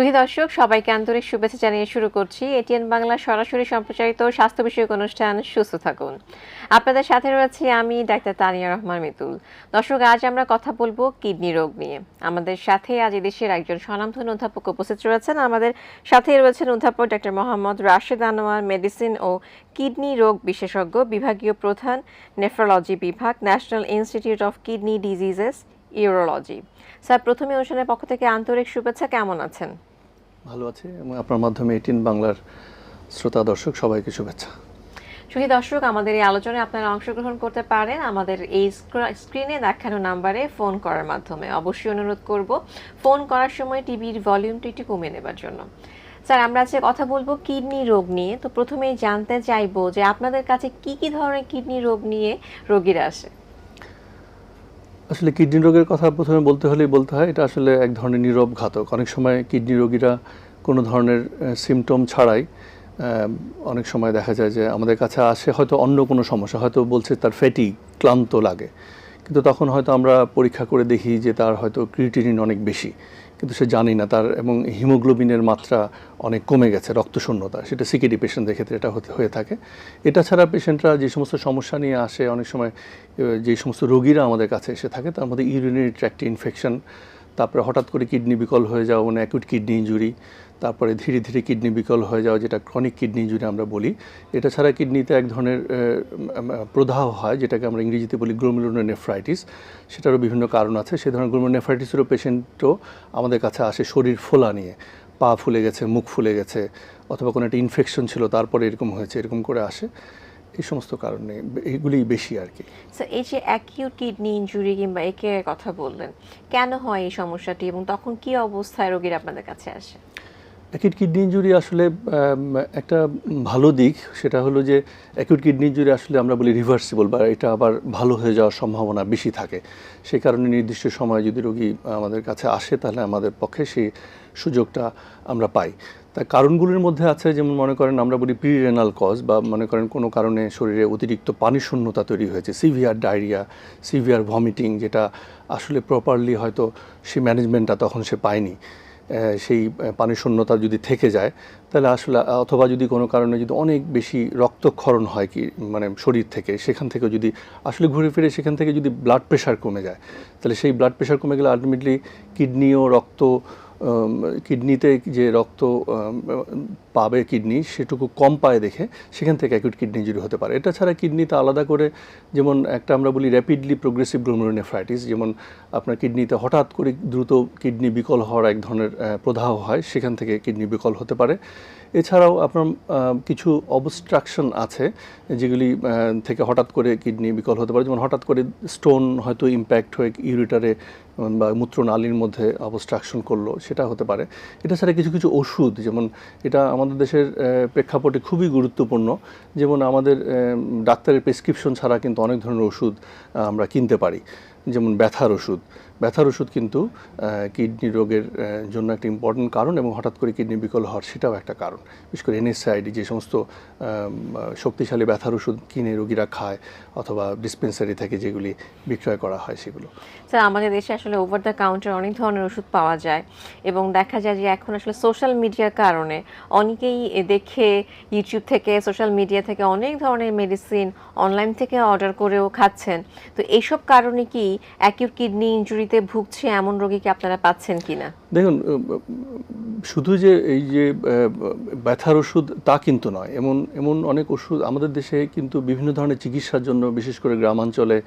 সুধী দর্শক সবাইকে আন্তরিক শুভেচ্ছা জানিয়ে শুরু করছি এটিএন বাংলা সরাসরি সম্প্রচারিত স্বাস্থ্য বিষয়ক অনুষ্ঠান সুস্থ থাকুন। আপনাদের সাথে রয়েছে আমি ডাক্তার তানিয়া রহমান মিতুল। দর্শক, আজ আমরা কথা বলবো কিডনি রোগ নিয়ে। আমাদের সাথে আজ দেশের একজন স্বনামধন্য অধ্যাপক উপস্থিত রয়েছেন। আমাদের সাথে রয়েছেন অধ্যাপক ডাক্তার মোহাম্মদ রাশেদ আনোয়ার, মেডিসিন ও কিডনি রোগ বিশেষজ্ঞ, বিভাগীয় প্রধান, নেফ্রোলজি বিভাগ, national institute of kidney diseases, urology. Sir, প্রথমে অনুষ্ঠানের পক্ষ থেকে আন্তরিক শুভেচ্ছা। কেমন আছেন? ভালো আছে এবং আপনার মাধ্যমে এটিএন বাংলার শ্রোতা দর্শক সবাইকে শুভেচ্ছা। সুধী দর্শক, আমাদের এই আলোচনায় আপনারা অংশগ্রহণ করতে পারেন আমাদের এই স্ক্রিনে দেখানো নাম্বারে ফোন করার মাধ্যমে। অবশ্যই অনুরোধ করব ফোন করার সময় টিভির ভলিউমটা একটু কমিয়ে নেবার জন্য। স্যার, আমরা আজকে কথা বলবো কিডনি রোগ নিয়ে। তো প্রথমেই জানতে চাইবো যে আপনাদের কাছে কি কি ধরনের কিডনি রোগ নিয়ে রোগীরা আসে? আসলে কিডনি রোগের কথা প্রথমে বলতে হলেই বলতে হয় এটা আসলে এক ধরনের নীরব ঘাতক। অনেক সময় কিডনি রোগীরা কোনো ধরনের সিমটম ছাড়াই অনেক সময় দেখা যায় যে আমাদের কাছে আসে হয়তো অন্য কোনো সমস্যা, হয়তো বলছে তার ফ্যাটিক, ক্লান্ত লাগে, কিন্তু তখন হয়তো আমরা পরীক্ষা করে দেখি যে তার হয়তো ক্রিয়েটিনিন অনেক বেশি, কিন্তু সে জানি না তার, এবং হিমোগ্লোবিনের মাত্রা অনেক কমে গেছে, রক্তশূন্যতা। সেটা সিকেডি পেশেন্টদের ক্ষেত্রে এটা হয়ে থাকে। এটা ছাড়া পেশেন্টরা যে সমস্ত সমস্যা নিয়ে আসে, অনেক সময় যে সমস্ত রোগীরা আমাদের কাছে এসে থাকে তার মধ্যে ইউরিনারি ট্র্যাক্ট ইনফেকশন, তারপরে হঠাৎ করে কিডনি বিকল হয়ে যাওয়া মানে অ্যাকুট কিডনি ইনজুরি, তারপরে ধীরে ধীরে কিডনি বিকল হয়ে যাওয়া যেটা ক্রনিক কিডনি ইনজুরি আমরা বলি। এটা ছাড়া কিডনিতে এক ধরনের প্রদাহ হয় যেটাকে আমরা ইংরেজিতে বলি গ্লোমেরুলোনেফ্রাইটিস। সেটারও বিভিন্ন কারণ আছে। সেই ধরনের গ্লোমেরুলোনেফ্রাইটিসেরও পেশেন্টও আমাদের কাছে আসে শরীর ফোলা নিয়ে, পা ফুলে গেছে, মুখ ফুলে গেছে, অথবা কোনো একটা ইনফেকশন ছিল তারপরে এরকম হয়েছে, এরকম করে আসে। এই সমস্ত কারণে এইগুলিই বেশি আর কি। স্যার, এই যে অ্যাকিউট কিডনি ইনজুরি কিংবা একে কথা বললেন, কেন হয় এই সমস্যাটি এবং তখন কি অবস্থায় রোগীরা আপনাদের কাছে আসে? অ্যাকিউট কিডনি ইনজুরি আসলে একটা ভালো দিক, সেটা হলো যে অ্যাকিউট কিডনি ইনজুরি আসলে আমরা বলি রিভার্সিবল, বা এটা আবার ভালো হয়ে যাওয়ার সম্ভাবনা বেশি থাকে। সেই কারণে নির্দিষ্ট সময়ে যদি রোগী আমাদের কাছে আসে তাহলে আমাদের পক্ষে সেই সুযোগটা আমরা পাই। তার কারণগুলির মধ্যে আছে, যেমন মনে করেন আমরা বলি প্রিরেনাল কজ, বা মনে করেন কোনো কারণে শরীরে অতিরিক্ত পানি শূন্যতা তৈরি হয়েছে, সিভিয়ার ডায়রিয়া, সিভিয়ার ভমিটিং, যেটা আসলে প্রপারলি হয়তো সেই ম্যানেজমেন্টটা তখন সে পায়নি। সেই পানি শূন্যতা যদি থেকে যায় তাহলে আসলে, অথবা যদি কোনো কারণে যদি অনেক বেশি রক্তক্ষরণ হয় কি মানে শরীর থেকে, সেখান থেকে যদি আসলে ঘুরে ফিরে সেখান থেকে যদি ব্লাড প্রেশার কমে যায়, তাহলে সেই ব্লাড প্রেশার কমে গেলে আলটিমেটলি কিডনিও কিডনিতে যে রক্ত পাবে কিডনি সেটুকু কম পায় দেখে সেখান থেকে অ্যাকিউট কিডনি ইনজুরি হতে পারে। এটা ছাড়া কিডনিতে আলাদা করে যেমন একটা আমরা বলি র্যাপিডলি প্রোগ্রেসিভ গ্লোমেরুলোনেফ্রাইটিস, যেমন আপনার কিডনিতে হঠাৎ করে দ্রুত কিডনি বিকল হওয়ার এক ধরনের প্রদাহ হয়, সেখান থেকে কিডনি বিকল হতে পারে। এছাড়াও আপনার কিছু অবস্ট্রাকশন আছে যেগুলি থেকে হঠাৎ করে কিডনি বিকল হতে পারে, যেমন হঠাৎ করে স্টোন হয়তো ইম্প্যাক্ট হয়ে ইউরিটারে বা মূত্রনালীর মধ্যে অবস্ট্রাকশন করলো, সেটা হতে পারে। এটা ছাড়া কিছু কিছু ওষুধ, যেমন এটা আমাদের দেশের প্রেক্ষাপটে খুবই গুরুত্বপূর্ণ, যেমন আমাদের ডাক্তারের প্রেসক্রিপশন ছাড়া কিন্তু অনেক ধরনের ওষুধ আমরা কিনতে পারি। যেমন ব্যথার ওষুধ কিন্তু কিডনি রোগের জন্য একটা ইম্পর্টেন্ট কারণ, এবং হঠাৎ করে কিডনি বিকল হওয়ার সেটাও একটা কারণ। বিশেষ করে এনএসআইডি যে সমস্ত শক্তিশালী ব্যথার ওষুধ কিনে রোগীরা খায়, অথবা ডিসপেন্সারি থেকে যেগুলি বিক্রয় করা হয় সেগুলো। স্যার, আমাদের দেশে আসলে ওভার দ্য কাউন্টার অনেক ধরনের ওষুধ পাওয়া যায়, এবং দেখা যায় যে এখন আসলে সোশ্যাল মিডিয়ার কারণে অনেকেই দেখে ইউটিউব থেকে, সোশ্যাল মিডিয়া থেকে অনেক ধরনের মেডিসিন অনলাইন থেকে অর্ডার করেও খাচ্ছেন। তো এইসব কারণে কি অ্যাকিউট কিডনি ইনজুরিতে ভুগছে এমন রোগীকে আপনারা পাচ্ছেন কিনা? দেখুন, শুধু যে এই যে ব্যথার ওষুধ তা কিন্তু নয়, এমন অনেক ওষুধ আমাদের দেশে কিন্তু বিভিন্ন ধরনের চিকিৎসার জন্য, বিশেষ করে গ্রামাঞ্চলে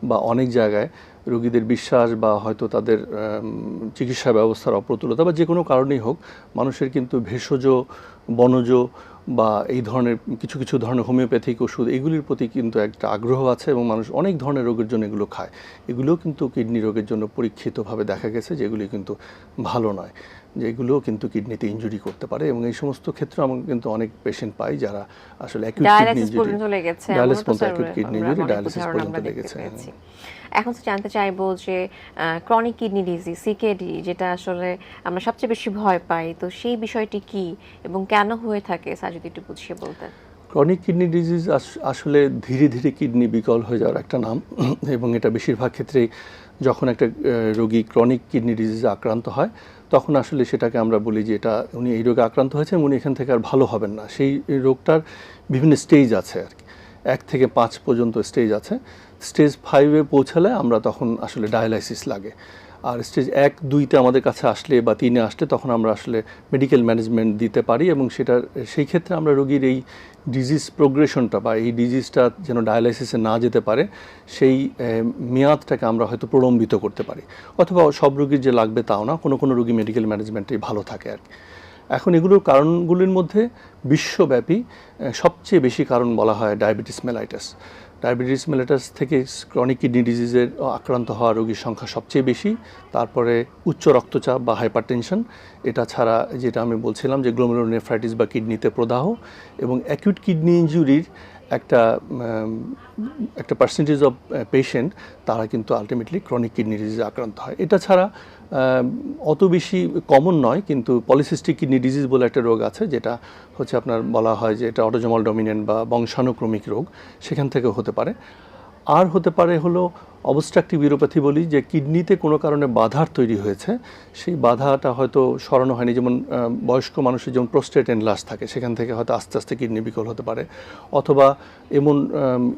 বা অনেক জায়গায় রোগীদের বিশ্বাস বা হয়তো তাদের চিকিৎসা ব্যবস্থার অপ্রতুলতা বা যে কোনো কারণেই হোক, মানুষের কিন্তু ভেষজ, বনজ বা এই ধরনের কিছু কিছু ধরনের হোমিওপ্যাথিক ওষুধ এগুলির প্রতি কিন্তু একটা আগ্রহ আছে, এবং মানুষ অনেক ধরনের রোগের জন্য এগুলো খায়। এগুলোও কিন্তু কিডনি রোগের জন্য পরীক্ষিতভাবে দেখা গেছে যে এগুলি কিন্তু ভালো নয়, যে এগুলোও কিন্তু কিডনিতে ইনজুরি করতে পারে। এবং এই সমস্ত ক্ষেত্রে আমরা কিন্তু অনেক পেশেন্ট পাই যারা আসলে অ্যাকিউট কিডনি ইনজুরি, ডায়ালিসিস পর্যন্ত লেগেছে। এখন তো জানতে চাইবো যে ক্রনিক কিডনি ডিজিজ, সিকেডি, যেটা আসলে আমরা সবচেয়ে বেশি ভয় পাই, তো সেই বিষয়টি কি এবং কেন হয়ে থাকে স্যার যদি একটু বুঝিয়ে বলতেন। ক্রনিক কিডনি ডিজিজ আসলে ধীরে ধীরে কিডনি বিকল হয়ে যাওয়ার একটা নাম, এবং এটা বেশিরভাগ ক্ষেত্রেই যখন একটা রোগী ক্রনিক কিডনি ডিজিজে আক্রান্ত হয় তখন আসলে সেটাকে আমরা বলি যে এটা উনি এই রোগে আক্রান্ত হয়েছেন, উনি এখান থেকে আর ভালো হবেন না। সেই রোগটার বিভিন্ন স্টেজ আছে আর কি, 1 থেকে 5 পর্যন্ত স্টেজ আছে। স্টেজ 5-এ পৌঁছালে আমরা তখন আসলে ডায়ালাইসিস লাগে। আর স্টেজ 1-2-তে আমাদের কাছে আসলে বা 3-এ আসলে তখন আমরা আসলে মেডিকেল ম্যানেজমেন্ট দিতে পারি, এবং সেই ক্ষেত্রে আমরা রোগীর এই ডিজিজ প্রোগ্রেশনটা বা এই ডিজিজটা যেন ডায়ালাইসিসে না যেতে পারে সেই মেয়াদটাকে আমরা হয়তো প্রলম্বিত করতে পারি। অথবা সব রোগীর যে লাগবে তাও না, কোনো কোনো রোগী মেডিকেল ম্যানেজমেন্টেই ভালো থাকে আর কি। এখন এগুলোর কারণগুলির মধ্যে বিশ্বব্যাপী সবচেয়ে বেশি কারণ বলা হয় ডায়াবেটিস মেলাইটাস। ডায়াবেটিস মেলাইটাস থেকে ক্রনিক কিডনি ডিজিজের আক্রান্ত হওয়া রোগীর সংখ্যা সবচেয়ে বেশি, তারপরে উচ্চ রক্তচাপ বা হাইপারটেনশন, এটা ছাড়া যেটা আমি বলছিলাম যে গ্লোমেরুলোনেফ্রাইটিস বা কিডনিতে প্রদাহ, এবং অ্যাকিউট কিডনি ইনজুরির একটা পার্সেন্টেজ অফ পেশেন্ট তারা কিন্তু আলটিমেটলি ক্রনিক কিডনি ডিজিজে আক্রান্ত হয়। এটা ছাড়া অত বেশি কমন নয়, কিন্তু পলিসিস্টিক কিডনি ডিজিজ বলে একটা রোগ আছে, যেটা হচ্ছে আপনার বলা হয় যে এটা অটোজোমাল ডমিনেন্ট বা বংশানুক্রমিক রোগ, সেখান থেকে হতে পারে। আর হতে পারে হলো অবস্ট্রাকটিভ ইউরোপ্যাথি বলি, যে কিডনিতে কোনো কারণে বাধার তৈরি হয়েছে, সেই বাধাটা হয়তো সরানো হয়নি। যেমন বয়স্ক মানুষের যেমন প্রোস্টেট এনলার্জ থাকে, সেখান থেকে হয়তো আস্তে আস্তে কিডনি বিকল হতে পারে। অথবা এমন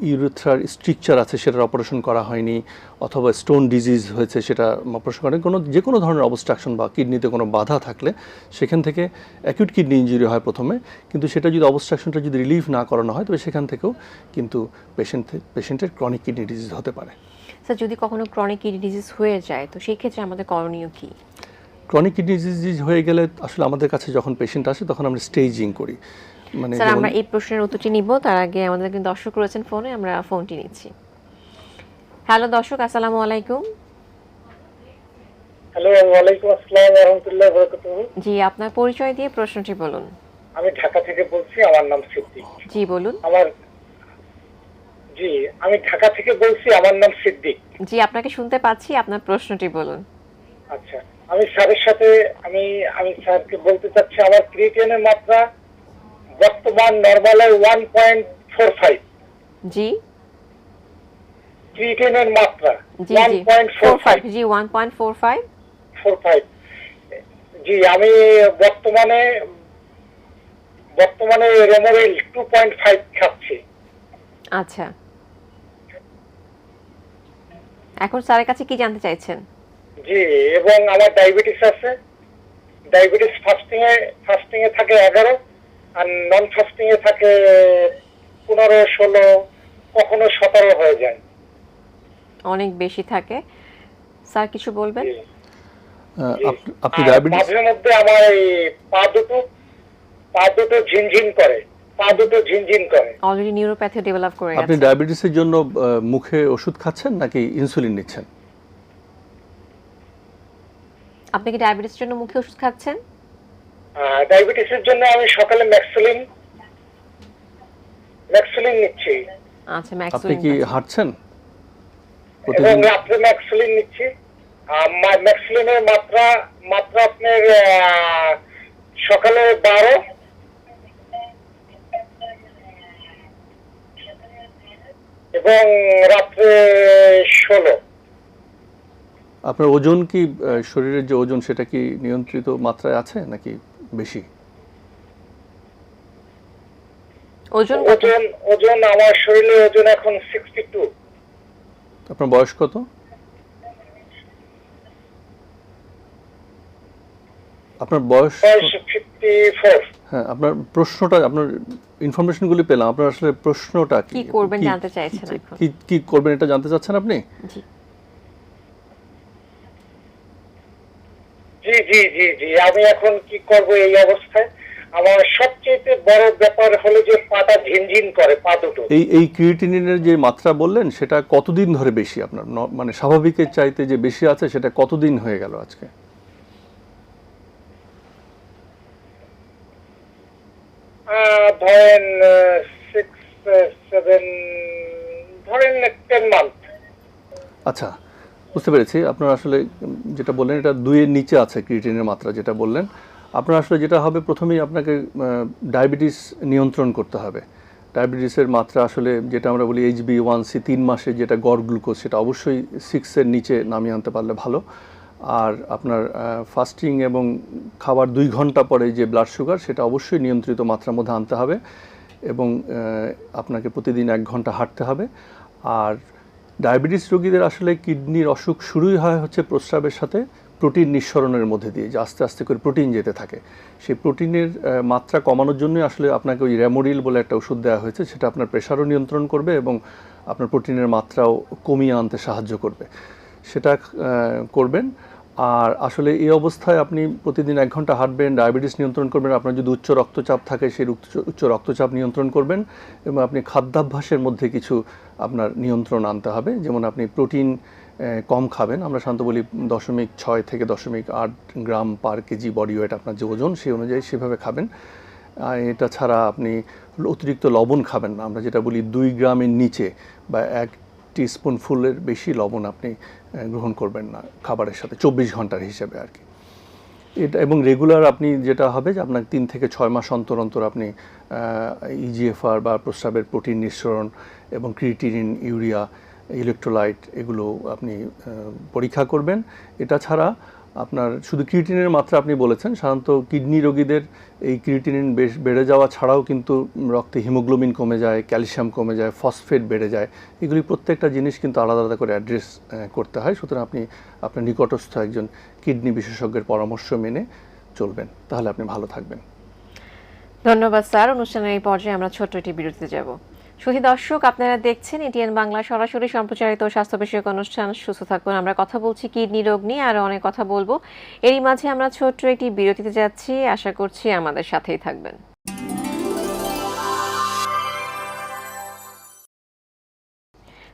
ইউরেথ্রার স্ট্রিকচার আছে, সেটার অপারেশন করা হয়নি। অথবা স্টোন ডিজিজ হয়েছে, সেটা অপারেশন করেন। যে কোনো ধরনের অবস্ট্রাকশন বা কিডনিতে কোনো বাধা থাকলে সেখান থেকে অ্যাকিউট কিডনি ইনজুরি হয় প্রথমে, কিন্তু সেটা যদি অবস্ট্রাকশনটা যদি রিলিভ না করানো হয়, তবে সেখান থেকেও কিন্তু পেশেন্টের ক্রনিক কিডনি ডিজিজ হতে পারে। স্যার, যদি কখনো ক্রনিক কিডনি ডিজিজ হয়ে যায়, তো সেই ক্ষেত্রে আমাদের করণীয় কি? ক্রনিক কিডনি ডিজিজ হয়ে গেলে আসলে আমাদের কাছে যখন পেশেন্ট আসে তখন আমরা স্টেজিং করি। মানে স্যার, আমরা এই প্রশ্নের উত্তরটি নিব, তার আগে আমাদের কিন্তু দর্শক রয়েছেন ফোনে, আমরা ফোনটি নিচ্ছি। হ্যালো দর্শক, আসসালামু আলাইকুম। হ্যালো, ওয়ালাইকুম আসসালাম ওয়া রাহমাতুল্লাহি ওয়া বারাকাতুহু। জি, আপনার পরিচয় দিয়ে প্রশ্নটি বলুন। আমি ঢাকা থেকে বলছি, আমার নাম সিদ্দিক। জি বলুন। আমি ঢাকা থেকে বলছি, আমার নাম সিদ্দিক। জি, আপনাকে শুনতে পাচ্ছি, আপনার প্রশ্নটি বলুন। আচ্ছা, আমি স্যারের সাথে আমি স্যারকে বলতে চাচ্ছি, আমার ক্রিয়েটিনের মাত্রা বর্তমান নরমালে 1.45। জি ক্রিয়েটিনের মাত্রা জি জি 1.45। জি 1.45। 45। জি, আমি বর্তমানে রেমোরিল 2.5 খাচ্ছি। আচ্ছা, এখন স্যারের কাছে কি জানতে চাইছেন? জি, এবং আমার ডায়াবেটিস আছে। ডায়াবেটিস ফাস্টিং এ থাকে 11, আর নন ফাস্টিং এ থাকে 15, 16, কখনো 17 হয়ে যায়। অনেক বেশি থাকে। স্যার কিছু বলবেন? আপনি ডায়াবেটিস, মাঝে মধ্যে আমার এই পা দুটো ঝিনঝিন করে। অলরেডি নিউরোপ্যাথি ডেভেলপ করে আপনি গেছে। ডায়াবেটিসের জন্য মুখে ওষুধ খাচ্ছেন নাকি ইনসুলিন নিচ্ছেন? আপনি কি ডায়াবেটিসের জন্য মুখে ওষুধ খাচ্ছেন? ডায়াবেটিসের জন্য আমি সকালে ম্যাক্সিলিন নিচ্ছি। আচ্ছা, আপনি কি হাঁটছেন এবং প্রতিদিন? রাত্রে ম্যাক্সিলিন নিচ্ছি। ম্যাক্সিলিনের মাত্রা আপনার সকালে 12 এবং রাত্রে 16। আপনার ওজন কি, শরীরের যে ওজন সেটা কি নিয়ন্ত্রিত মাত্রায় আছে নাকি বেশি? ওজন আমার শরীরে ওজন এখন 62। আপনার বয়স কত? আপনার বয়স 54। হ্যাঁ, আপনার প্রশ্নটা, আপনার ইনফরমেশনগুলি পেলাম, আপনার আসলে প্রশ্নটা কি করবেন জানতে চাইছেন এখন? কি করবেন এটা জানতে চাচ্ছেন আপনি? জি জি, আমি এখন কি করব এই অবস্থায়? আমার সবচেয়ে বড় ব্যাপার হলো যে পাটা ঝিনঝিন করে, পা দুটো। এই ক্রিয়েটিনিনের যে মাত্রা বললেন সেটা কতদিন ধরে বেশি আপনার, মানে স্বাভাবিকের চাইতে যে বেশি আছে সেটা কতদিন হয়ে গেল আজকে? ধরেন 6, 7, ধরেন 10 মান্থ। আচ্ছা, বুঝতে পেরেছি। আপনার আসলে যেটা বললেন এটা 2-এর নিচে আছে ক্রিয়েটিনের মাত্রা, যেটা বললেন। আপনার আসলে যেটা হবে, প্রথমেই আপনাকে ডায়াবেটিস নিয়ন্ত্রণ করতে হবে। ডায়াবেটিসের মাত্রা আসলে যেটা আমরা বলি HbA1c 3 মাসে যেটা গড় গ্লুকোজ, সেটা অবশ্যই 6-এর নিচে নামিয়ে আনতে পারলে ভালো। আর আপনার ফাস্টিং এবং খাবার 2 ঘন্টা পরে যে ব্লাড সুগার সেটা অবশ্যই নিয়ন্ত্রিত মাত্রার মধ্যে আনতে হবে এবং আপনাকে প্রতিদিন 1 ঘন্টা হাঁটতে হবে। আর ডায়াবেটিস রোগীদের আসলে কিডনির অসুখ শুরুই হয় হচ্ছে প্রস্রাবের সাথে প্রোটিন নিঃসরণের মধ্যে দিয়ে, যে আস্তে আস্তে করে প্রোটিন যেতে থাকে। সেই প্রোটিনের মাত্রা কমানোর জন্যই আসলে আপনাকে ওই র্যামোডিল বলে একটা ওষুধ দেওয়া হয়েছে, সেটা আপনার প্রেশারও নিয়ন্ত্রণ করবে এবং আপনার প্রোটিনের মাত্রাও কমিয়ে আনতে সাহায্য করবে। সেটা করবেন। আর আসলে এই অবস্থায় আপনি প্রতিদিন 1 ঘন্টা হাঁটবেন, ডায়াবেটিস নিয়ন্ত্রণ করবেন। আপনার যদি উচ্চ রক্তচাপ থাকে সেই উচ্চ রক্তচাপ নিয়ন্ত্রণ করবেন এবং আপনি খাদ্যাভ্যাসের মধ্যে কিছু আপনার নিয়ন্ত্রণ আনতে হবে। যেমন আপনি প্রোটিন কম খাবেন, আমরা সাধারণত বলি 0.6 থেকে 0.8 গ্রাম পার কেজি বডি ওয়েট আপনার যে ওজন সেই অনুযায়ী সেভাবে খাবেন। এটা ছাড়া আপনি অতিরিক্ত লবণ খাবেন না, আমরা যেটা বলি 2 গ্রামের নিচে বা 1 টিস্পুনফুলের বেশি লবণ আপনি গ্রহণ করবেন না খাবারের সাথে 24 ঘন্টার হিসেবে আর কি। এটা এবং রেগুলার আপনি যেটা হবে যে আপনার 3 থেকে 6 মাস অন্তর অন্তর আপনি ইজিএফআর বা প্রস্রাবের প্রোটিন নিঃসরণ এবং ক্রিয়েটিনিন, ইউরিয়া, ইলেকট্রোলাইট এগুলো আপনি পরীক্ষা করবেন। এটা ছাড়া আপনার শুধু ক্রিয়েটিনিনের মাত্রা আপনি বলেছেন, সাধারণত কিডনি রোগীদের এই ক্রিয়েটিনিন বেড়ে যাওয়া ছাড়াও কিন্তু রক্তে হিমোগ্লোবিন কমে যায়, ক্যালসিয়াম কমে যায়, ফসফেট বেড়ে যায়। এগুলি প্রত্যেকটা জিনিস কিন্তু আলাদা আলাদা করে অ্যাড্রেস করতে হয়। সুতরাং আপনি আপনার নিকটস্থ একজন কিডনি বিশেষজ্ঞের পরামর্শ মেনে চলবেন, তাহলে আপনি ভালো থাকবেন। ধন্যবাদ স্যার। অনুষ্ঠানের এই পর্যায়ে আমরা ছোট্ট একটি বিরতিতে যাব। সুধী দর্শক, আপনারা দেখছেন এটিএন বাংলা সরাসরি সম্প্রচারিত স্বাস্থ্য বিষয়ক অনুষ্ঠান সুস্থ থাকুন। আমরা কথা বলছি কিডনি রোগ নিয়ে, আরো অনেক কথা বলবো। এরই মাঝে আমরা ছোট্ট একটি বিরতিতে যাচ্ছি, আশা করছি আমাদের সাথেই থাকবেন।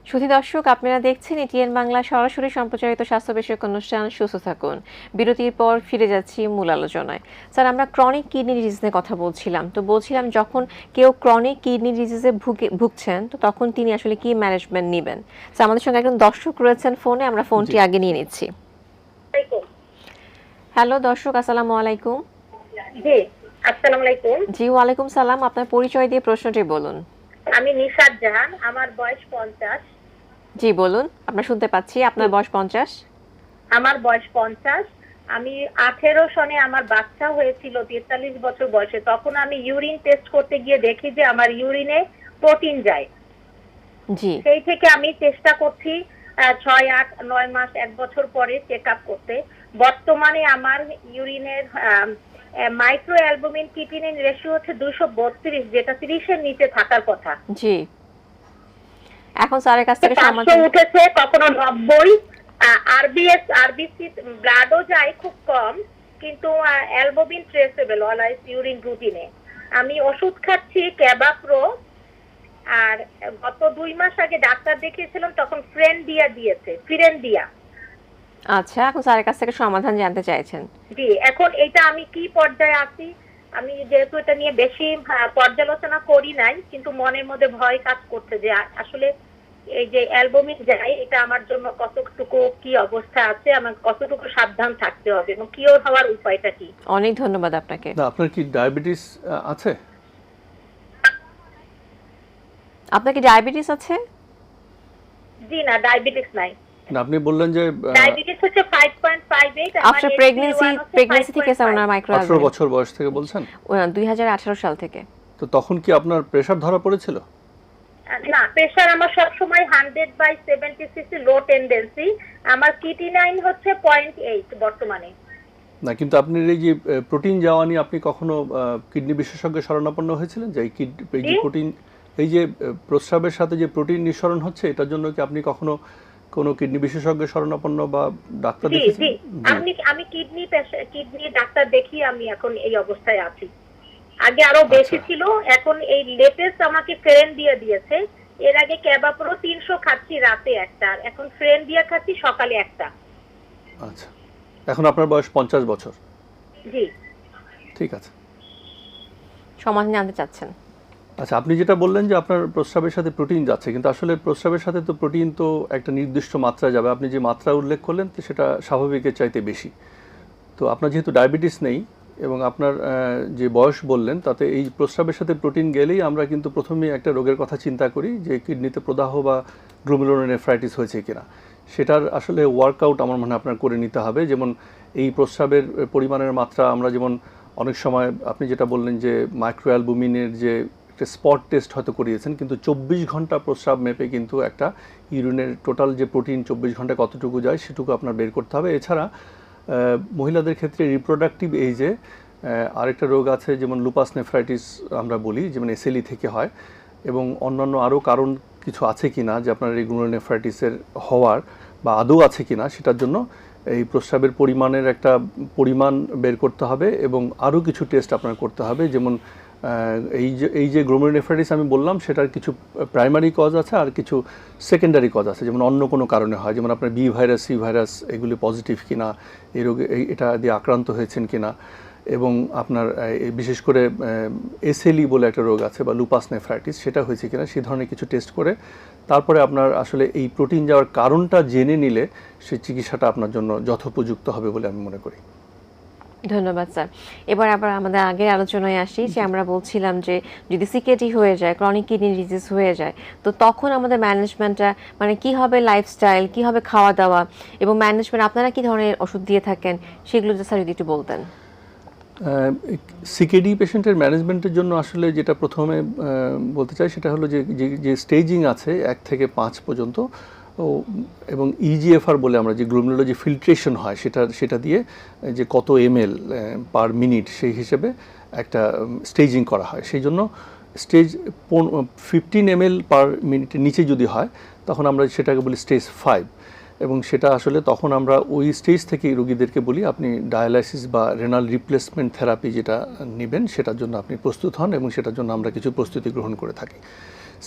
সুধী দর্শক, আপনারা দেখছেন এটিএন বাংলা সরাসরি সম্প্রচারিত স্বাস্থ্য বিষয়ক অনুষ্ঠান সুস্থ থাকুন। বিরতির পর ফিরে যাচ্ছি মূল আলোচনায়। স্যার, আমরা ক্রনিক কিডনি ডিজিজ নিয়ে কথা বলছিলাম। তো বলছিলাম যখন কেউ ক্রনিক কিডনি ডিজিজে ভুগছেন তো তখন তিনি আসলে কি ম্যানেজমেন্ট নেবেন। স্যার, আমাদের সঙ্গে একজন দর্শক রয়েছেন ফোনে, আমরা ফোনটি আগে নিয়ে নিচ্ছি। হ্যালো দর্শক, আসসালামু আলাইকুম। জি, আসসালামু আলাইকুম। জি, ওয়ালাইকুম সালাম। আপনার পরিচয় দিয়ে প্রশ্নটি বলুন। আমি নিশাত জাহান, আমার বয়স 50। জি বলুন, আমরা শুনতে পাচ্ছি। আপনার বয়স 50? আমার বয়স 50। আমি 18 সনে আমার বাচ্চা হয়েছিল 43 বছর বয়সে। তখন আমি ইউরিন টেস্ট করতে গিয়ে দেখি যে আমার ইউরিনে প্রোটিন যায়। জি। সেই থেকে আমি চেষ্টা করছি 6, 8, 9 মাস, 1 বছর পরে চেক আপ করতে। বর্তমানে আমার ইউরিনের মাইক্রো অ্যালবুমিন ক্রিয়েটিনিন রেশিও হচ্ছে 232, যেটা 30 এর নিচে থাকার কথা। জি। এখন স্যারের কাছ থেকে সমাধান উঠেছে, কখনো 90। আরবিসি ব্লাডও যায় খুব কম, কিন্তু অ্যালবুমিন ট্রেসেবল অলওয়েজ ইউরিন রুটিনে। আমি ওষুধ খাচ্ছি ক্যাবাপ্রো, আর গত 2 মাস আগে ডাক্তার দেখিয়েছিলাম, তখন ফিরেন্ডিয়া। আচ্ছা, এখন স্যারের কাছ থেকে সমাধান জানতে চাইছেন। জি, এখন এটা আমি কি পর্যায়ে আছি? আমি যেহেতু এটা নিয়ে বেশি পর্যালোচনা করি নাই, কিন্তু মনের মধ্যে ভয় কাজ করছে যে আসলে এই যে অ্যালবুমিন যায় এটা আমার জন্য কতটুকু কি অবস্থা আছে, আমার কতটুকু সাবধান থাকতে হবে এবং কিওর হওয়ার উপায়টা কি? অনেক ধন্যবাদ আপনাকে। না, আপনার কি ডায়াবেটিস আছে? আপনার কি ডায়াবেটিস আছে? জি না, ডায়াবেটিস নাই। না, আপনি বললেন যে ডায়াবেটিস হচ্ছে 5.58। আফটার প্রেগন্যান্সি থেকে স্যার ওনার মাইক্রো 18 বছর বয়স থেকে বলছেন? 2018 সাল থেকে। তো তখন কি আপনার প্রেসার ধরা পড়েছিল? না, প্রেসার আমার সব সময় 100/70 লো টেন্ডেন্সি। আমার ক্রিয়েটিনিন হচ্ছে 0.8 বর্তমানে। না, কিন্তু আপনি এই যে প্রোটিন যাওয়া নিয়ে আপনি কখনো কিডনি বিশেষজ্ঞের শরণাপন্ন হয়েছিলেন যে এই যে প্রোটিন, এই যে প্রস্রাবের সাথে যে প্রোটিন নিঃসরণ হচ্ছে এটার জন্য কি আপনি কখনো কোনো কিডনি বিশেষজ্ঞের শরণাপন্ন বা ডাক্তার দেখিয়েছেন? আমি কিডনি ডাক্তার দেখি আমি এখন এই অবস্থায় আছি। আগে আরো বেশি ছিল, এখন এই লেটেস্ট আমাকে ফ্রেন্ডিয়া দিয়েছে। এর আগে ক্যাবাপ্রো 300 খাচ্ছি রাতে একটা, এখন ফ্রেন্ডিয়া খাচ্ছি সকালে একটা। আচ্ছা, এখন আপনার বয়স 50 বছর। জি, ঠিক আছে। সমাধান জানতে চাচ্ছেন? আচ্ছা, আপনি যেটা বললেন যে আপনার প্রস্রাবের সাথে প্রোটিন যাচ্ছে, কিন্তু আসলে প্রস্রাবের সাথে তো প্রোটিন তো একটা নির্দিষ্ট মাত্রা যাবে। আপনি যে মাত্রা উল্লেখ করলেন সেটা স্বাভাবিকের চাইতে বেশি। তো আপনার যেহেতু ডায়াবেটিস নেই এবং আপনার যে বয়স বললেন তাতে এই প্রস্রাবের সাথে প্রোটিন গেলেই আমরা কিন্তু প্রথমেই একটা রোগের কথা চিন্তা করি যে কিডনিতে প্রদাহ বা গ্লোমেরুলোনেফ্রাইটিস হয়েছে কিনা। সেটার আসলে ওয়ার্কআউট আমার মনে হয় আপনার করে নিতে হবে। যেমন এই প্রস্রাবের পরিমাণের মাত্রা আমরা যেমন অনেক সময় আপনি যেটা বললেন যে মাইক্রোঅ্যালবুমিনের যে একটা স্পট টেস্ট হয়তো করিয়েছেন, কিন্তু 24 ঘন্টা প্রস্রাব মেপে কিন্তু একটা ইউরিনের টোটাল যে প্রোটিন 24 ঘন্টায় কতটুকু যায় সেটুকু আপনার বের করতে হবে। এছাড়া মহিলাদের ক্ষেত্রে রিপ্রোডাক্টিভ এইজে আরেকটা রোগ আছে যেমন লুপাস নেফ্রাইটিস আমরা বলি, যেমন এসএলই থেকে হয়, এবং অন্যান্য আরও কারণ কিছু আছে কি না যে আপনার এই গ্লোমেরুলোনেফ্রাইটিসের হওয়ার বা আদৌ আছে কি না, সেটার জন্য এই প্রস্রাবের পরিমাণের একটা পরিমাণ বের করতে হবে এবং আরও কিছু টেস্ট আপনার করতে হবে। যেমন এই যে গ্লোমেরুলোনেফ্রাইটিস আমি বললাম সেটার কিছু প্রাইমারি কজ আছে আর কিছু সেকেন্ডারি কজ আছে, যেমন অন্য কোনো কারণে হয়, যেমন আপনার বি ভাইরাস, সি ভাইরাস এগুলি পজিটিভ কিনা, এই রোগে এটা দিয়ে আক্রান্ত হয়েছেন কিনা, এবং আপনার বিশেষ করে এসএলই বলে একটা রোগ আছে বা লুপাস নেফ্রাইটিস, সেটা হয়েছে কিনা, সেই ধরনের কিছু টেস্ট করে তারপরে আপনার আসলে এই প্রোটিন যাওয়ার কারণটা জেনে নিলে সেই চিকিৎসাটা আপনার জন্য যথোপযুক্ত হবে বলে আমি মনে করি। ধন্যবাদ স্যার। এবার আবার আমাদের আগের আলোচনায় আসি যে আমরা বলছিলাম যে যদি সিকেডি হয়ে যায়, ক্রনিক কিডনি ডিজিজ হয়ে যায়, তো তখন আমাদের ম্যানেজমেন্টটা মানে কি হবে, লাইফস্টাইল কি হবে, খাওয়া দাওয়া এবং ম্যানেজমেন্ট আপনারা কি ধরনের ওষুধ দিয়ে থাকেন সেগুলো স্যার যদি একটু বলতেন। সিকেডি পেশেন্টের ম্যানেজমেন্টের জন্য আসলে যেটা প্রথমে বলতে চাই সেটা হলো যে স্টেজিং আছে 1 থেকে 5 পর্যন্ত, এবং ইজিএফআর বলে আমরা যে গ্লোমেরুলার যে ফিল্ট্রেশন হয় সেটা দিয়ে যে কত ml পার মিনিট সেই হিসেবে একটা স্টেজিং করা হয়। সেই জন্য স্টেজ 15 ml পার মিনিটের নিচে যদি হয় তখন আমরা সেটাকে বলি স্টেজ 5, এবং সেটা আসলে তখন আমরা ওই স্টেজ থেকে রোগীদেরকে বলি আপনি ডায়ালাইসিস বা রেনাল রিপ্লেসমেন্ট থেরাপি যেটা নেবেন সেটার জন্য আপনি প্রস্তুত হন, এবং সেটার জন্য আমরা কিছু প্রস্তুতি গ্রহণ করে থাকি।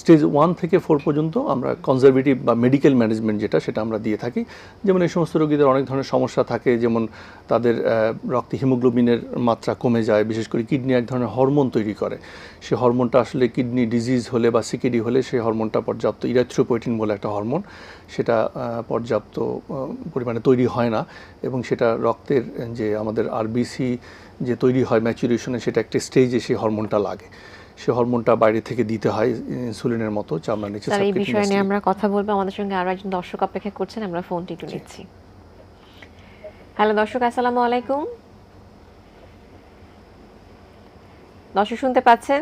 স্টেজ 1 থেকে 4 পর্যন্ত আমরা কনজারভেটিভ বা মেডিকেল ম্যানেজমেন্ট সেটা আমরা দিয়ে থাকি। যেমন এই সমস্ত রোগীদের অনেক ধরনের সমস্যা থাকে, যেমন তাদের রক্তে হিমোগ্লোবিনের মাত্রা কমে যায়, বিশেষ করে কিডনি এক ধরনের হরমোন তৈরি করে, সেই হরমোনটা আসলে কিডনি ডিজিজ হলে বা সিকেডি হলে সেই হরমোনটা পর্যাপ্ত ইরাথ্রোপয়েটিন বলে একটা হরমোন, সেটা পর্যাপ্ত পরিমাণে তৈরি হয় না, এবং সেটা রক্তের যে আমাদের আরবিসি যে তৈরি হয় ম্যাচুরেশনে, সেটা একটা স্টেজে সেই হরমোনটা লাগে, সেই হরমোনটা বাইরে থেকে দিতে হয় ইনসুলিনের মতো চামড়ার নিচে। স্যার এই বিষয় নিয়ে আমরা কথা বলবো, আমাদের সঙ্গে আরো একজন দর্শক অপেক্ষা করছেন, আমরা ফোনটি একটু নিচ্ছি। হ্যালো দর্শক, আসসালামু আলাইকুম। দর্শক শুনতে পাচ্ছেন?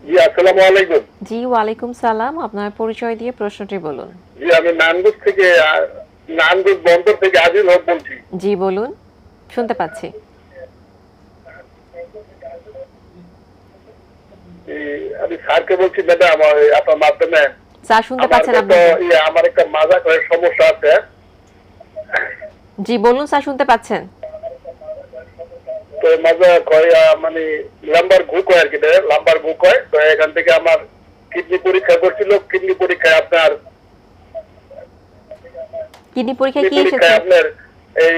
জি আসসালামু আলাইকুম। জি ওয়ালাইকুম সালাম, আপনার পরিচয় দিয়ে প্রশ্নটি বলুন। জি আমি নানগঞ্জ বন্দর থেকে আজিল হক বলছি। জি বলুন, শুনতে পাচ্ছি। আমি স্যারকে বলছি ম্যাডাম আপনার মাধ্যমে। স্যার শুনতে পাচ্ছেন আপনি? আমার একটা মাজা কয়ের সমস্যা আছে। জি বলুন স্যার, শুনতে পাচ্ছেন? তো মাজা কয় মানে লাম্বার গু কয় আর কি, লাম্বার গু কয়। তো এখান থেকে আমার কিডনি পরীক্ষা করছিল, কিডনি পরীক্ষায় আপনার কি এসেছে? আপনার এই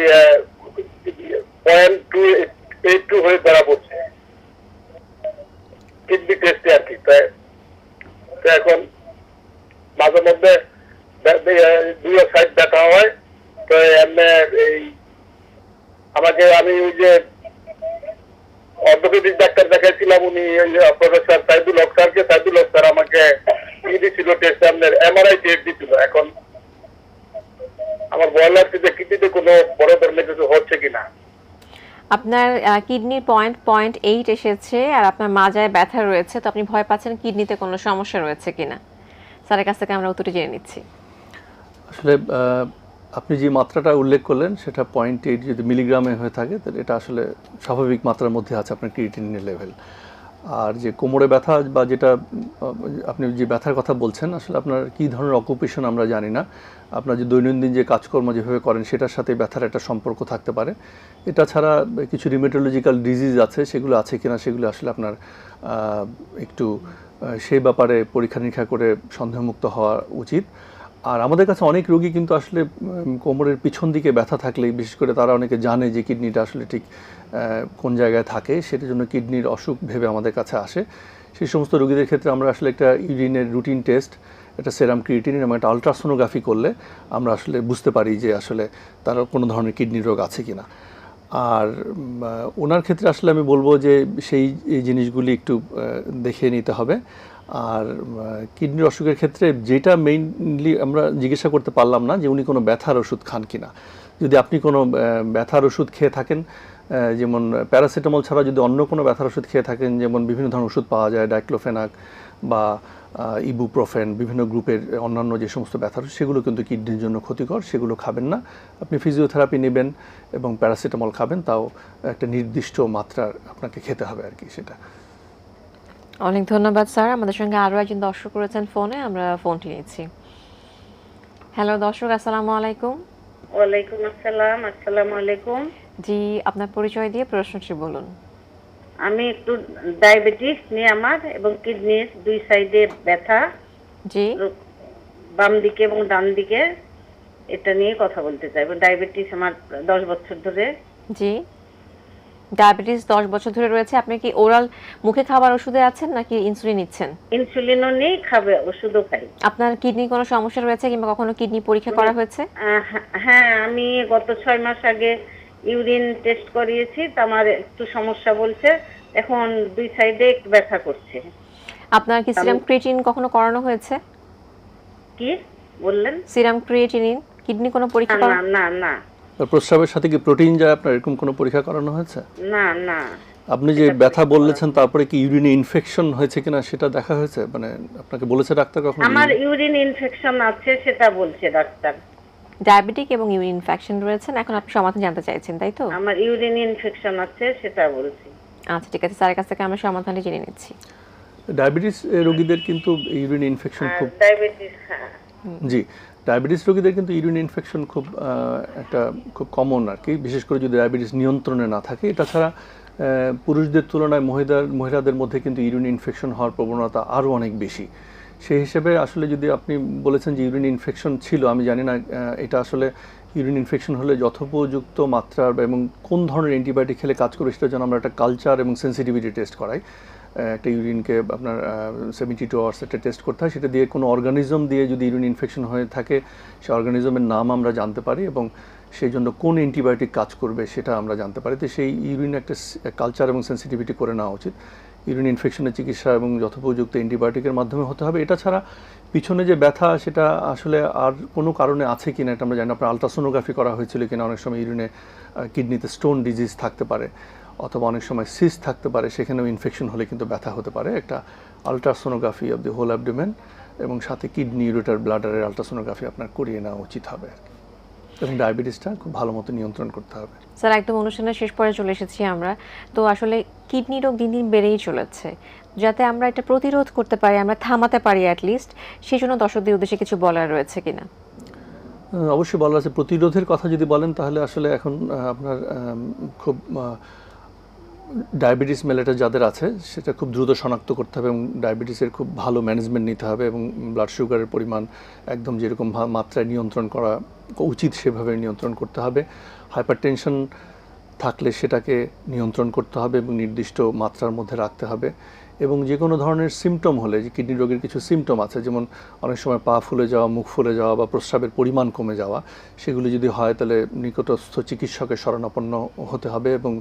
0.282 হয়ে ধরা পড়ছে কিডনি টেস্টে আর কি। তো এখন মাঝে মধ্যে দুই সাইড ব্যথা হয়। তো এমনি এই আমি ওই যে অর্থোপেডিক ডাক্তার দেখাইছিলাম, উনি প্রফেসর সাইদুল হক স্যারকে, সাইদুল হক স্যার আমাকে দিছিল টেস্ট, আপনার এমআরআই টেস্ট দিছিল। এখন আমার ভয় লাগছে যে কিডনিতে কোনো বড় ধরনের কিছু হচ্ছে কিনা। আপনার কিডনির 0.8 এসেছে আর আপনার মাজায় ব্যথা রয়েছে, তো আপনি ভয় পাচ্ছেন কিডনিতে কোনো সমস্যা রয়েছে কিনা। স্যারের কাছ থেকে আমরা উত্তরটি জেনে নিচ্ছি। আসলে আপনি যে মাত্রাটা উল্লেখ করলেন সেটা 0.8 যদি মিলিগ্রামে হয়ে থাকে তাহলে এটা আসলে স্বাভাবিক মাত্রার মধ্যে আছে আপনার ক্রিয়েটিনিনের লেভেল। আর যে কোমরে ব্যথা বা যেটা আপনি যে ব্যথার কথা বলছেন, আসলে আপনার কী ধরনের অকুপেশন আমরা জানি না, আপনার যে দৈনন্দিন যে কাজকর্ম যেভাবে করেন সেটার সাথে ব্যথার একটা সম্পর্ক থাকতে পারে। এটা ছাড়া কিছু রিমেটোলজিক্যাল ডিজিজ আছে, সেগুলো আছে কিনা সেগুলো আসলে আপনার একটু সেই ব্যাপারে পরীক্ষা নিরীক্ষা করে সন্দেহমুক্ত হওয়া উচিত। আর আমাদের কাছে অনেক রোগী কিন্তু আসলে কোমরের পিছন দিকে ব্যথা থাকলে, বিশেষ করে তারা অনেকে জানে যে কিডনিটা আসলে ঠিক কোন জায়গায় থাকে, সেটার জন্য কিডনির অসুখ ভেবে আমাদের কাছে আসে। সেই সমস্ত রোগীদের ক্ষেত্রে আমরা আসলে একটা ইউরিনের রুটিন টেস্ট, একটা সেরাম ক্রিয়েটিনিন এবং একটা আলট্রাসোনোগ্রাফি করলে আমরা আসলে বুঝতে পারি যে আসলে তার কোনো ধরনের কিডনির রোগ আছে কিনা। আর ওনার ক্ষেত্রে আসলে আমি বলবো যে সেই জিনিসগুলি একটু দেখে নিতে হবে। আর কিডনির অসুখের ক্ষেত্রে যেটা মেইনলি আমরা জিজ্ঞাসা করতে পারলাম না যে উনি কোনো ব্যথার ওষুধ খান কিনা। যদি আপনি কোনো ব্যথার ওষুধ খেয়ে থাকেন, যেমন প্যারাসিটামল ছাড়া যদি অন্য কোনো ব্যথার ওষুধ খেয়ে থাকেন, যেমন বিভিন্ন ধরনের ওষুধ পাওয়া যায়, ডাইক্লোফেনাক বা ইবুপ্রোফেন, বিভিন্ন গ্রুপের অন্যান্য যে সমস্ত ব্যথার, সেগুলো কিন্তু কিডনির জন্য ক্ষতিকর, সেগুলো খাবেন না। আপনি ফিজিওথেরাপি নেবেন এবং প্যারাসিটামল খাবেন, তাও একটা নির্দিষ্ট মাত্রার আপনাকে খেতে হবে আর কি সেটা। অনেক ধন্যবাদ স্যার। আমাদের সঙ্গে আরও একজন দর্শক রয়েছেন ফোনে, আমরা ফোনটি নিচ্ছি। হ্যালো দর্শক, আসসালামু আলাইকুম। ওয়ালাইকুম আসসালাম। আসসালামু আলাইকুম। জি, আপনার পরিচয় দিয়ে প্রশ্নটি বলুন। আমি একটু ডায়াবেটিস নিয়ে আমার এবং কিডনির দুই সাইডে ব্যথা, জি, বাম দিকে এবং ডান দিকে, এটা নিয়ে কথা বলতে চাই। এবং ডায়াবেটিস আমার 10 বছর ধরে। জি, ডায়াবেটিস 10 বছর ধরে রয়েছে। আপনি কি ওরাল মুখে খাবার ওষুধে আছেন নাকি ইনসুলিন নিচ্ছেন? ইনসুলিনও নেই, খাবে ওষুধও খাই। আপনার কিডনি কোনো সমস্যা রয়েছে কিংবা কখনো কিডনি পরীক্ষা করা হয়েছে? হ্যাঁ, আমি গত 6 মাস আগে ইউরিন টেস্ট করিয়েছি, তো আমার একটু সমস্যা বলছে, এখন দুই সাইডে একটু ব্যথা করছে। আপনার কি সিরাম ক্রিয়েটিনিন কখনো করানো হয়েছে? কি বললেন? সিরাম ক্রিয়েটিনিন কিডনি কোনো পরীক্ষা না করা? না না প্রস্রাবের সাথে কি প্রোটিন যায় আপনার, এরকম কোনো পরীক্ষা করানো হয়েছে? না না। আপনি যে ব্যথা বলেছেন, তারপরে কি ইউরিনে ইনফেকশন হয়েছে কিনা সেটা দেখা হয়েছে? মানে আপনাকে বলেছে ডাক্তার কখনো? আমার ইউরিন ইনফেকশন আছে, সেটা বলছে ডাক্তার। ডায়াবেটিক এবং ইউরিন ইনফেকশন রয়েছেন, এখন আপনি সমাধান জানতে চাইছেন, তাই তো? আমার ইউরিন ইনফেকশন আছে, সেটা বলছি। আচ্ছা ঠিক আছে, স্যারের কাছ থেকে আমরা সমাধানটি জেনে নিচ্ছি। ডায়াবেটিস রোগীদের কিন্তু ইউরিন ইনফেকশন খুব, ডায়াবেটিস, হ্যাঁ। জি, ডায়াবেটিস রোগীদের কিন্তু ইউরিন ইনফেকশন খুব কমন আর কি, বিশেষ করে যদি ডায়াবেটিস নিয়ন্ত্রণে না থাকে। এটা ছাড়া পুরুষদের তুলনায় মহিলাদের মধ্যে কিন্তু ইউরিন ইনফেকশন হওয়ার প্রবণতা আরও অনেক বেশি। সেই হিসেবে আসলে যদি আপনি বলেছেন যে ইউরিন ইনফেকশন ছিল, আমি জানি না এটা আসলে ইউরিন ইনফেকশন হলে যথোপযুক্ত মাত্রার এবং কোন ধরনের অ্যান্টিবায়োটিক খেলে কাজ করবে সেটার জন্য আমরা একটা কালচার এবং সেন্সিটিভিটি টেস্ট করাই। একটা ইউরিনকে আপনার 72 আওয়ার্স একটা টেস্ট করতে হয়, সেটা দিয়ে কোনো অর্গানিজম দিয়ে যদি ইউরিন ইনফেকশন হয়ে থাকে, সেই অর্গানিজমের নাম আমরা জানতে পারি এবং সেই জন্য কোন অ্যান্টিবায়োটিক কাজ করবে সেটা আমরা জানতে পারি। তো সেই ইউরিন একটা কালচার এবং সেন্সিটিভিটি করে নেওয়া উচিত। ইউরিন ইনফেকশনের চিকিৎসা এবং যথোপযুক্ত অ্যান্টিবায়োটিকের মাধ্যমে হতে হবে। এটা ছাড়া পিছনে যে ব্যথা, সেটা আসলে আর কোনো কারণে আছে কিনা এটা আমরা জানি না। আপনার আলট্রাসোনোগ্রাফি করা হয়েছিল কিনা, অনেক সময় ইউরিনে কিডনিতে স্টোন ডিজিজ থাকতে পারে, অথবা অনেক সময় সিস্ট থাকতে পারে, সেখানেও ইনফেকশন হলে কিন্তু ব্যথা হতে পারে। একটা ultrasonography of the whole abdomen এবং সাথে কিডনি, ইউরেটার, ব্লাডারের আলট্রাসোনোগ্রাফি আপনার করিয়ে নেওয়া উচিত হবে আর কি। এবং ডায়াবেটিসটা খুব ভালো মতো নিয়ন্ত্রণ করতে হবে। স্যার, একদম অনুষ্ঠানের শেষ পর্যায়ে চলে এসেছি আমরা। তো আসলে কিডনি রোগ দিন দিন বেড়েই চলেছে, যাতে আমরা এটা প্রতিরোধ করতে পারি, আমরা থামাতে পারি অ্যাটলিস্ট, সেই জন্য দর্শকদের উদ্দেশ্যে কিছু বলার রয়েছে কিনা? অবশ্যই বলার আছে। প্রতিরোধের কথা যদি বলেন, তাহলে আসলে এখন আপনার খুব ডায়াবেটিস মেলেটাস যাদের আছে সেটা খুব দ্রুত শনাক্ত করতে হবে এবং ডায়াবেটিসের খুব ভালো ম্যানেজমেন্ট নিতে হবে এবং ব্লাড সুগারের পরিমাণ একদম যেরকম মাত্রায় নিয়ন্ত্রণ করা উচিত সেভাবে নিয়ন্ত্রণ করতে হবে। হাইপারটেনশন থাকলে সেটাকে নিয়ন্ত্রণ করতে হবে এবং নির্দিষ্ট মাত্রার মধ্যে রাখতে হবে। এবং যে কোনো ধরনের সিমটম হলে, যে কিডনি রোগের কিছু সিমটম আছে, যেমন অনেক সময় পা ফুলে যাওয়া, মুখ ফুলে যাওয়া বা প্রস্রাবের পরিমাণ কমে যাওয়া, সেগুলি যদি হয় তাহলে নিকটস্থ চিকিৎসকের শরণাপন্ন হতে হবে এবং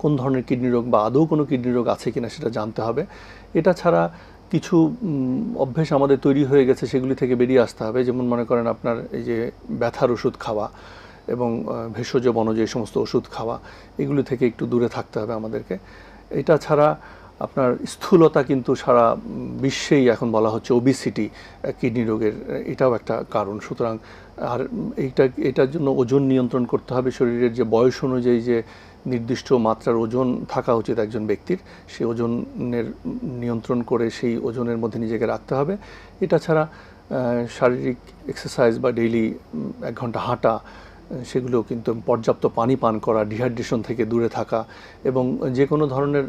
কোন ধরনের কিডনি রোগ বা আদৌ কোনো কিডনি রোগ আছে কিনা সেটা জানতে হবে। এটা ছাড়া কিছু অভ্যেস আমাদের তৈরি হয়ে গেছে, সেগুলি থেকে বেরিয়ে আসতে হবে। যেমন মনে করেন আপনার এই যে ব্যথার ওষুধ খাওয়া এবং ভেষজ বনজ এই সমস্ত ওষুধ খাওয়া, এগুলি থেকে একটু দূরে থাকতে হবে আমাদেরকে। এটা ছাড়া আপনার স্থূলতা কিন্তু সারা বিশ্বেই এখন বলা হচ্ছে ওবিসিটি কিডনি রোগের, এটাও একটা কারণ। সুতরাং আর এটার জন্য ওজন নিয়ন্ত্রণ করতে হবে। শরীরের যে বয়স অনুযায়ী যে নির্দিষ্ট মাত্রার ওজন থাকা উচিত একজন ব্যক্তির, সেই ওজনের নিয়ন্ত্রণ করে সেই ওজনের মধ্যে নিজেকে রাখতে হবে। এটা ছাড়া শারীরিক এক্সারসাইজ বা ডেইলি 1 ঘন্টা হাঁটা, সেগুলো কিন্তু পর্যাপ্ত পানি পান করা, ডিহাইড্রেশন থেকে দূরে থাকা এবং যে কোনো ধরনের,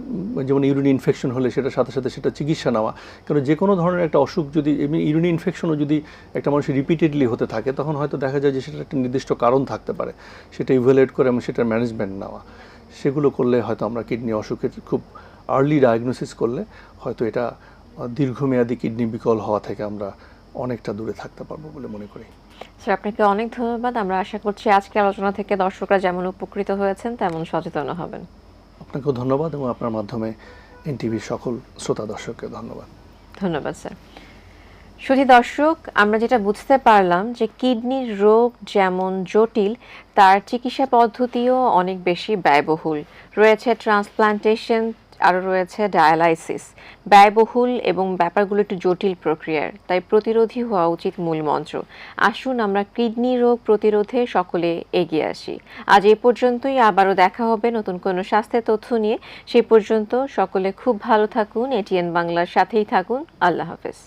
যেমন ইউরিন ইনফেকশন হলে সেটার সাথে সাথে সেটা চিকিৎসা নেওয়া। কারণ যে কোনো ধরনের একটা অসুখ যদি, ইউরিন ইনফেকশনও যদি একটা মানুষের রিপিটেডলি হতে থাকে, তখন হয়তো দেখা যায় যে সেটার একটা নির্দিষ্ট কারণ থাকতে পারে, সেটা ইভ্যালুয়েট করে এবং সেটার ম্যানেজমেন্ট নেওয়া। সেগুলো করলে হয়তো আমরা কিডনি অসুখের খুব আর্লি ডায়াগনোসিস করলে হয়তো এটা দীর্ঘমেয়াদী কিডনি বিকল হওয়া থেকে আমরা অনেকটা দূরে থাকতে পারবো বলে মনে করি। স্যার, আপনাকে অনেক ধন্যবাদ। আমরা আশা করছি আজকের আলোচনা থেকে দর্শকরা যেমন উপকৃত হয়েছেন তেমন সচেতন হবেন। আপনাকেও ধন্যবাদ এবং আপনার মাধ্যমে এনটিভির সকল শ্রোতা দর্শককে ধন্যবাদ। ধন্যবাদ স্যার। শুধু দর্শক, আমরা যেটা বুঝতে পারলাম যে কিডনির রোগ যেমন জটিল, তার চিকিৎসা পদ্ধতিও অনেক বেশি ব্যয়বহুল। রয়েছে ট্রান্সপ্লান্টেশন, আরও রয়েছে ডায়ালাইসিস। ব্যয়বহুল এবং ব্যাপারগুলো একটু জটিল প্রক্রিয়ার, তাই প্রতিরোধী হওয়া উচিত মূল মন্ত্র। আসুন আমরা কিডনি রোগ প্রতিরোধে সকলে এগিয়ে আসি। আজ এই পর্যন্তই, আবারও দেখা হবে নতুন কোনো স্বাস্থ্যের তথ্য নিয়ে। সেই পর্যন্ত সকলে খুব ভালো থাকুন, এটিএন বাংলার সাথেই থাকুন। আল্লাহ হাফেজ।